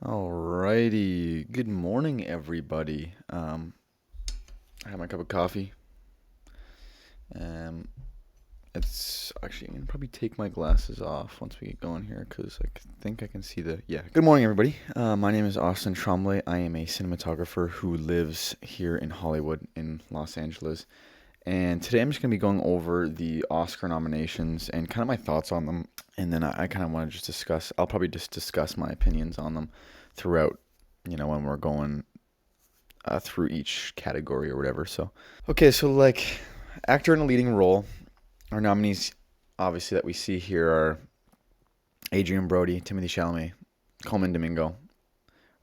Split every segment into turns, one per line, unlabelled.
Alrighty. Good morning, everybody. I have my cup of coffee. Um, it's actually, I'm gonna probably take my glasses off once we get going here because think I can see the. Yeah. Good morning, everybody. My name is Austin Trombley. I am a cinematographer who lives here in Hollywood, in Los Angeles. And today I'm just gonna be going over the Oscar nominations and kind of my thoughts on them. And then I kind of want to just discuss. I'll probably just discuss my opinions on them throughout. When we're going through each category or whatever. So, okay, so like actor in a leading role, our nominees obviously that we see here are Adrian Brody, Timothy Chalamet, Coleman Domingo,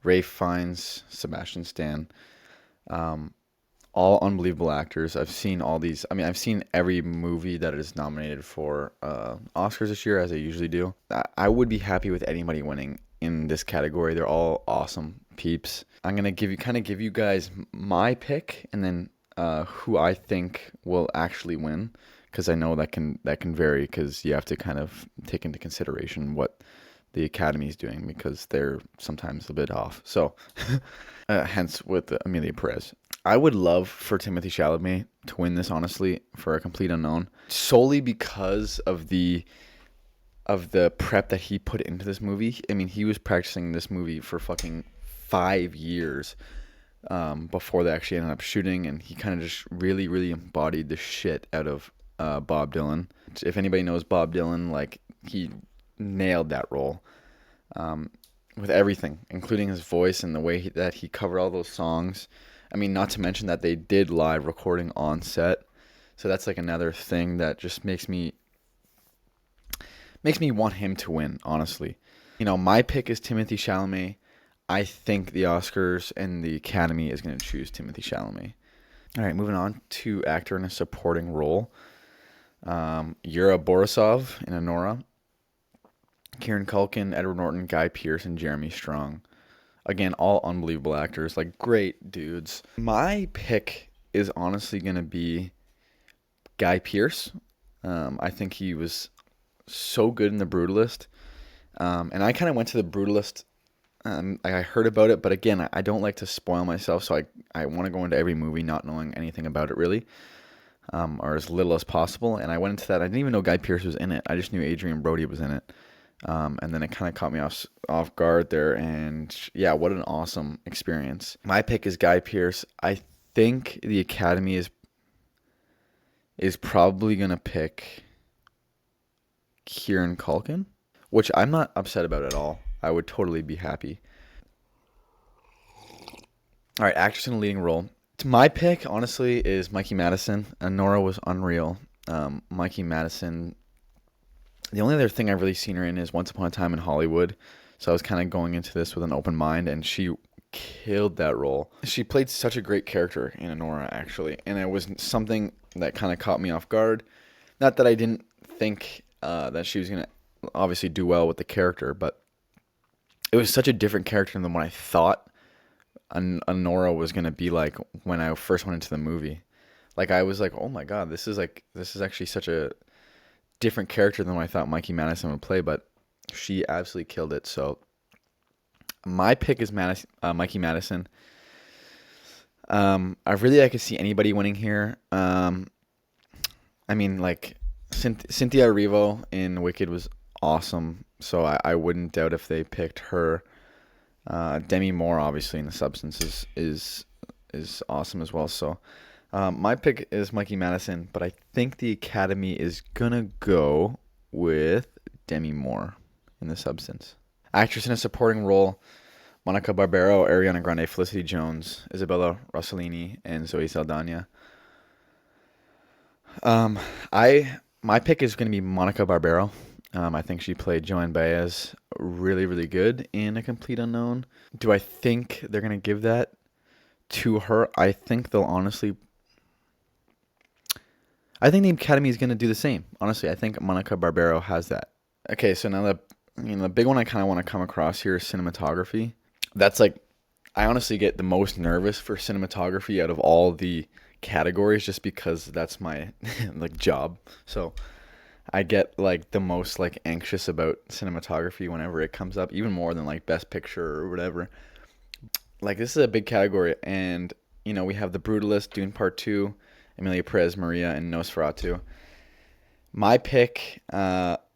Ralph Fiennes, Sebastian Stan. Um, all unbelievable actors. I've seen all these. I mean, I've seen every movie that is nominated for Oscars this year, as I usually do. I would be happy with anybody winning in this category. They're all awesome peeps. I'm gonna give you guys my pick, and then who I think will actually win, because I know that can vary, because you have to kind of take into consideration what the Academy is doing, because they're sometimes a bit off. So, hence with Amelia Perez. I would love for Timothy Chalamet to win this, honestly, for A Complete Unknown, solely because of the prep that he put into this movie. I mean, he was practicing this movie for fucking 5 years before they actually ended up shooting, and he kind of just really, really embodied the shit out of Bob Dylan. If anybody knows Bob Dylan, like, he nailed that role with everything, including his voice and the way that he covered all those songs. I mean, not to mention that they did live recording on set. So that's like another thing that just makes me want him to win, honestly. My pick is Timothy Chalamet. I think the Oscars and the Academy is going to choose Timothy Chalamet. All right, moving on to actor in a supporting role. Yura Borisov in Anora. Kieran Culkin, Edward Norton, Guy Pearce, and Jeremy Strong. Again, all unbelievable actors, like great dudes. My pick is honestly going to be Guy Pearce. I think he was so good in The Brutalist. And I kind of went to The Brutalist. I heard about it, but again, I don't like to spoil myself, so I want to go into every movie not knowing anything about it really, or as little as possible. And I went into that. I didn't even know Guy Pearce was in it. I just knew Adrian Brody was in it. And then it kind of caught me off guard there. And yeah, what an awesome experience. My pick is Guy Pearce. I think the Academy is probably gonna pick Kieran Culkin, which I'm not upset about at all. I would totally be happy. All right, actress in a leading role. My pick, honestly, is Mikey Madison. Nora was unreal. Mikey Madison. The only other thing I've really seen her in is Once Upon a Time in Hollywood. So I was kind of going into this with an open mind, and she killed that role. She played such a great character in Nora, actually, and it was something that kind of caught me off guard. Not that I didn't think that she was gonna obviously do well with the character, but it was such a different character than what I thought Nora was gonna be like when I first went into the movie. Like, I was like, oh my god, this is actually such a different character than what I thought Mikey Madison would play, but she absolutely killed it. So my pick is Mikey Madison. I could see anybody winning here. I mean, like, Cynthia Erivo in Wicked was awesome, so I wouldn't doubt if they picked her. Demi Moore, obviously, in The Substance is awesome as well. So my pick is Mikey Madison, but I think the Academy is gonna go with Demi Moore in The Substance. Actress in a supporting role: Monica Barbero, Ariana Grande, Felicity Jones, Isabella Rossellini, and Zoe Saldana. Um, my pick is gonna be Monica Barbero. I think she played Joan Baez really, really good in A Complete Unknown. Do I think they're gonna give that to her? I think they'll honestly. I think the Academy is gonna do the same. Honestly, I think Monica Barbero has that. Okay, so now the big one I kind of want to come across here is cinematography. That's like, I honestly get the most nervous for cinematography out of all the categories, just because that's my like job. So I get like the most like anxious about cinematography whenever it comes up, even more than like Best Picture or whatever. Like this is a big category, and we have The Brutalist, Dune Part Two, Emilia Perez, Maria, and Nosferatu. My pick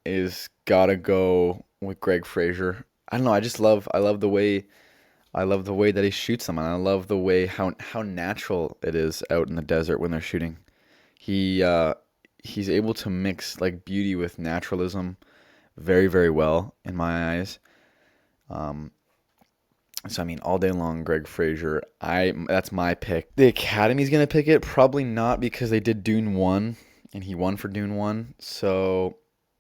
is gotta go with Greg Fraser. I don't know. I love the way that he shoots them, and I love the way how natural it is out in the desert when they're shooting. He he's able to mix like beauty with naturalism very very well in my eyes. Um, so I mean, all day long, Greg Fraser. That's my pick. The Academy's gonna pick it, probably not because they did Dune 1 and he won for Dune 1. So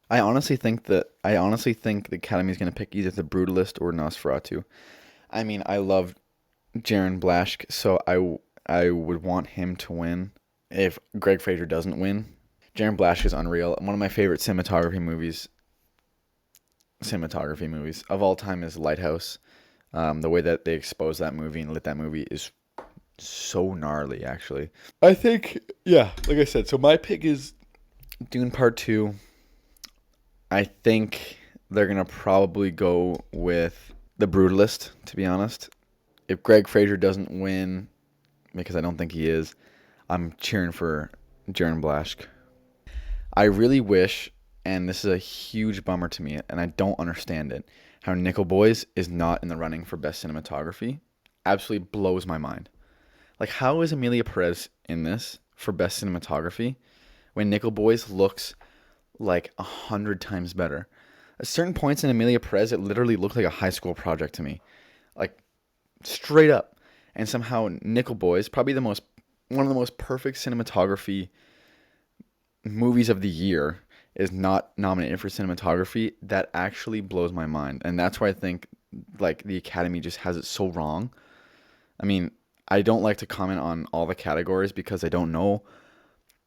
I honestly think the Academy's gonna pick either The Brutalist or Nosferatu. I mean, I love Jaron Blaschke, so I would want him to win if Greg Fraser doesn't win. Jaron Blaschke is unreal. One of my favorite cinematography movies of all time is Lighthouse. The way that they exposed that movie and lit that movie is so gnarly, actually. I think, yeah, like I said, so my pick is Dune Part 2. I think they're going to probably go with The Brutalist, to be honest. If Greg Fraser doesn't win, because I don't think he is, I'm cheering for Jaron Blaschke. I really wish, and this is a huge bummer to me, and I don't understand it, how Nickel Boys is not in the running for Best Cinematography. Absolutely blows my mind. Like, how is Emilia Perez in this for Best Cinematography when Nickel Boys looks like 100 times better? At certain points in Emilia Perez, it literally looked like a high school project to me. Like, straight up. And somehow Nickel Boys, probably one of the most perfect cinematography movies of the year, is not nominated for cinematography. That actually blows my mind. And that's why I think like the Academy just has it so wrong. I mean, I don't like to comment on all the categories because I don't know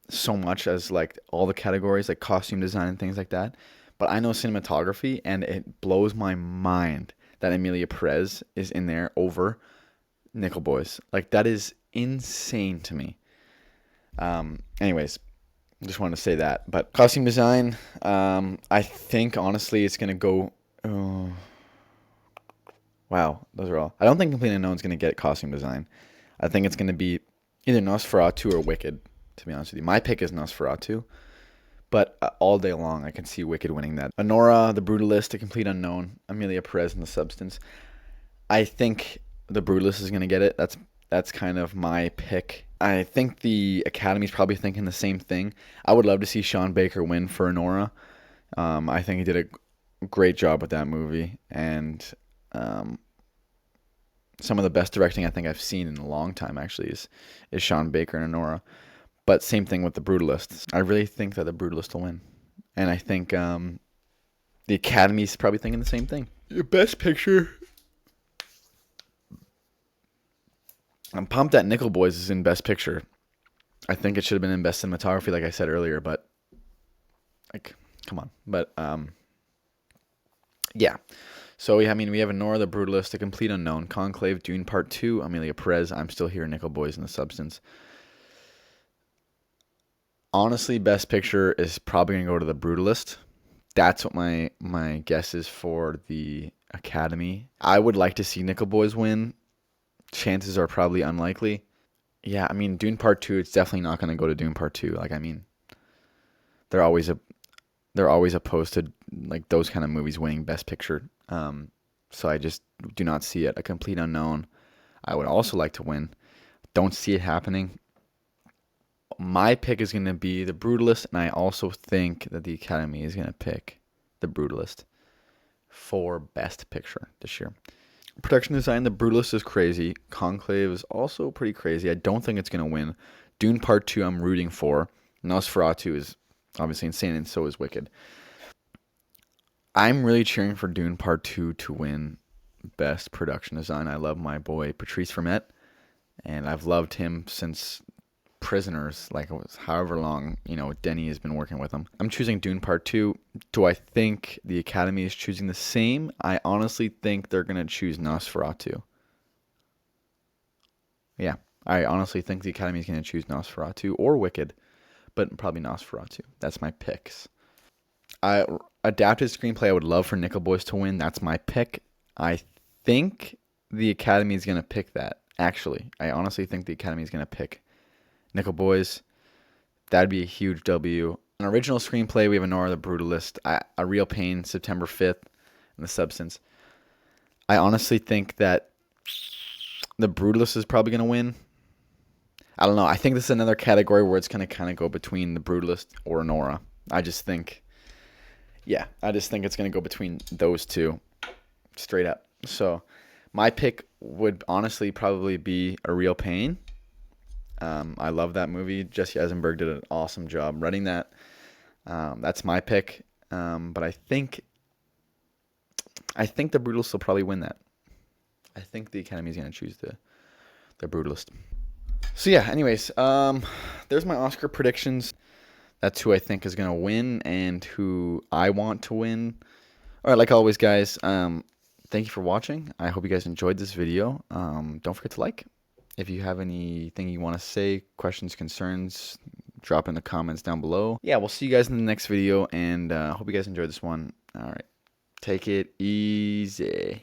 so much as like all the categories like costume design and things like that. But I know cinematography and it blows my mind that Emilia Perez is in there over Nickel Boys. Like that is insane to me. Anyways, just wanted to say that. But costume design, I think honestly it's gonna go. Oh, wow, those are all. I don't think Complete Unknown's gonna get costume design. I think it's gonna be either Nosferatu or Wicked. To be honest with you, my pick is Nosferatu. But all day long, I can see Wicked winning that. Anora, The Brutalist, The Complete Unknown, Emilia Perez, and The Substance. I think The Brutalist is gonna get it. That's kind of my pick. I think the Academy's probably thinking the same thing. I would love to see Sean Baker win for Anora. I think he did a great job with that movie, and um, some of the best directing I think I've seen in a long time actually is Sean Baker and Anora. But same thing with The Brutalist. I really think that The Brutalist will win, and I think the Academy's probably thinking the same thing. Your best picture. I'm pumped that Nickel Boys is in Best Picture. I think it should have been in Best Cinematography, like I said earlier, but like, come on. But yeah. So I mean, we have Anora, The Brutalist, The Complete Unknown, Conclave, Dune Part 2, Emilia Perez, I'm Still Here, Nickel Boys, and The Substance. Honestly, Best Picture is probably gonna go to The Brutalist. That's what my guess is for the Academy. I would like to see Nickel Boys win. Chances are probably unlikely. Yeah, I mean, Dune Part 2, it's definitely not going to go to Dune Part 2. Like, I mean, they're always a they're always opposed to like those kind of movies winning Best Picture. So I just do not see it. A Complete Unknown, I would also like to win. Don't see it happening. My pick is going to be The Brutalist, and I also think that the Academy is going to pick The Brutalist for Best Picture this year. Production design, The Brutalist is crazy. Conclave is also pretty crazy. I don't think it's going to win. Dune Part 2 I'm rooting for. Nosferatu is obviously insane, and so is Wicked. I'm really cheering for Dune Part 2 to win Best Production Design. I love my boy Patrice Vermette, and I've loved him since Prisoners, like it was however long, Denny has been working with him. I'm choosing Dune Part 2. Do I think the Academy is choosing the same? I honestly think they're going to choose Nosferatu. Yeah, I honestly think the Academy is going to choose Nosferatu or Wicked, but probably Nosferatu. That's my picks. I adapted screenplay. I would love for Nickel Boys to win. That's my pick. I think the Academy is gonna pick that. Actually, I honestly think the Academy is gonna pick Nickel Boys. That'd be a huge W. An original screenplay, we have Nora the Brutalist, A Real Pain, September 5th, and The Substance. I honestly think that The Brutalist is probably going to win. I don't know. I think this is another category where it's going to kind of go between The Brutalist or Nora. I just think it's going to go between those two, straight up. So my pick would honestly probably be A Real Pain. I love that movie. Jesse Eisenberg did an awesome job writing that. That's my pick. But I think the Brutalist will probably win that. I think the Academy is going to choose the Brutalist. So yeah, anyways, there's my Oscar predictions. That's who I think is going to win and who I want to win. All right, like always, guys, thank you for watching. I hope you guys enjoyed this video. Don't forget to like. If you have anything you want to say, questions, concerns, drop in the comments down below. Yeah, we'll see you guys in the next video, and hope you guys enjoyed this one. All right, take it easy.